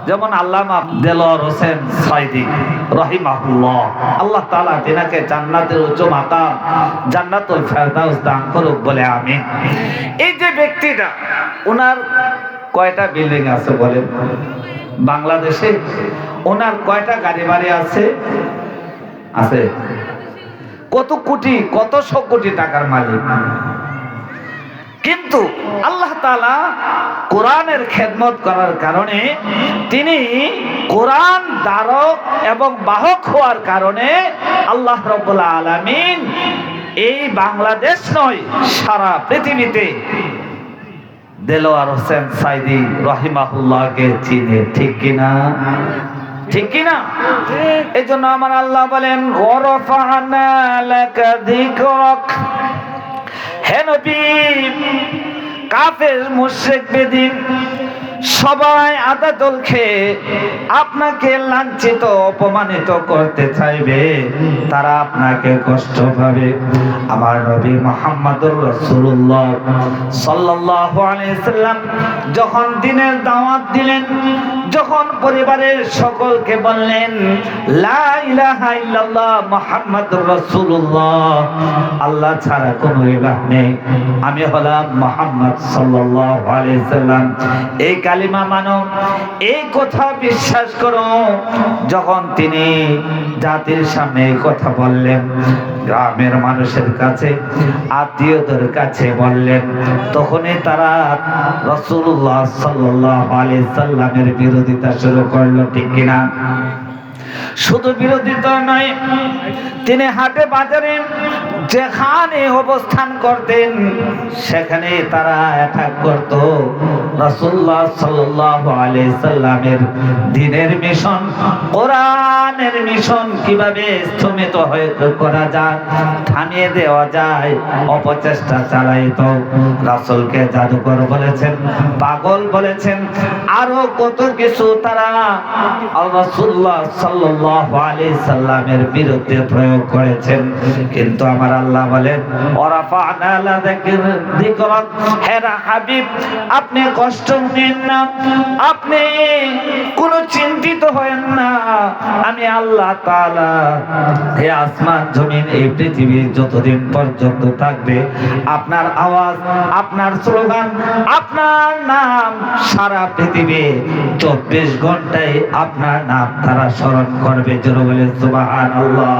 যেমন আল্লামা দেলোয়ার হোসেন সাইদি রাহিমাহুল্লাহ, আল্লাহ তাআলা তিনাকে জান্নাতের উচ্চ মাকাম জান্নাতুল ফেরদাউস দান করুক বলে আমিন। এই যে ব্যক্তিটা, ওনার কয়টা বিল্ডিং আছে বলেন বাংলাদেশে? ওনার কয়টা গাড়ি বাড়ি আছে? আছে কত কোটি, কত শো কোটি টাকার মালিক। কিন্তু আল্লাহ তাআলা কোরআনের খেদমত করার কারণে, তিনি কোরআন ধারক এবং বাহক হওয়ার কারণে আল্লাহ রাব্বুল আলামিন এই বাংলাদেশ নয় সারা পৃথিবীতে দেলোয়ার হোসেন সাইদি রাহিমাহুল্লাহকে চিনে, ঠিক কিনা? ঠিক কিনা? এই জন্য আমার আল্লাহ বলেন ওয়ারাফা'না লাকা যিকরাক। হে নবী, কাফের মুশরিক বেদিন সবাই আদা দল খেয়ে আপনাকে লাঞ্ছিত অপমানিত করতে চাইবে, তারা আপনাকে কষ্ট পাবে। আমার নবী মুহাম্মদুর রাসূলুল্লাহ সাল্লাল্লাহু আলাইহি সাল্লাম যখন দ্বীনের দাওয়াত দিলেন, যখন পরিবারের সকলকে বললেন লা ইলাহা ইল্লাল্লাহ মুহাম্মাদুর রাসূলুল্লাহ, আল্লাহ ছাড়া কোনো ইলাহ নেই, আমি হলাম মুহাম্মদ সাল্লাল্লাহু আলাইহি সাল্লাম, এই কালিমা মানো, এই কথা বিশ্বাস করো। যখন তিনি জাতির সামনে কথা বললেন, গ্রামের মানুষের কাছে, আত্মীয়দের কাছে বললেন, তখনই তারা রাসূলুল্লাহ সাল্লাল্লাহু আলাইহি সাল্লামের বিরোধিতা শুরু করলো, ঠিক কিনা? শুধু বিরোধিতা নয়, তিনি হাটে বাজারে যেখানে অবস্থান করতেন সেখানে তারা অ্যাটাক করত। রাসূলুল্লাহ সাল্লাল্লাহু আলাইহি সাল্লামের দ্বীনের মিশন, কোরআনের মিশন কিভাবে স্থমিত করা যায়, থামিয়ে দেওয়া যায়, অপচেষ্টা চালাইতো। রাসূলকে জাদুকর বলেছেন, পাগল বলেছেন, আরো কত কিছু তারা রাসূলুল্লাহ সাল্লাল্লাহু আলাইহি সাল্লামের বিরুদ্ধে প্রয়োগ করেছেন। কিন্তু আমার আল্লাহ বলেন ওয়ারাফা'না লাকা যিকরাক। হে হাবিব, আপনি কষ্ট নেন না, আপনি কোনো চিন্তিত হবেন না, আমি আল্লাহ তাআলা এই আসমান জমিন এই পৃথিবী যতদিন পর্যন্ত থাকবে, আপনার আওয়াজ, আপনার স্লোগান, আপনার নাম সারা পৃথিবী 24 ঘন্টায় আপনার নাম তারা স্মরণ করবে। জোরে বলেন সুবহানাল্লাহ।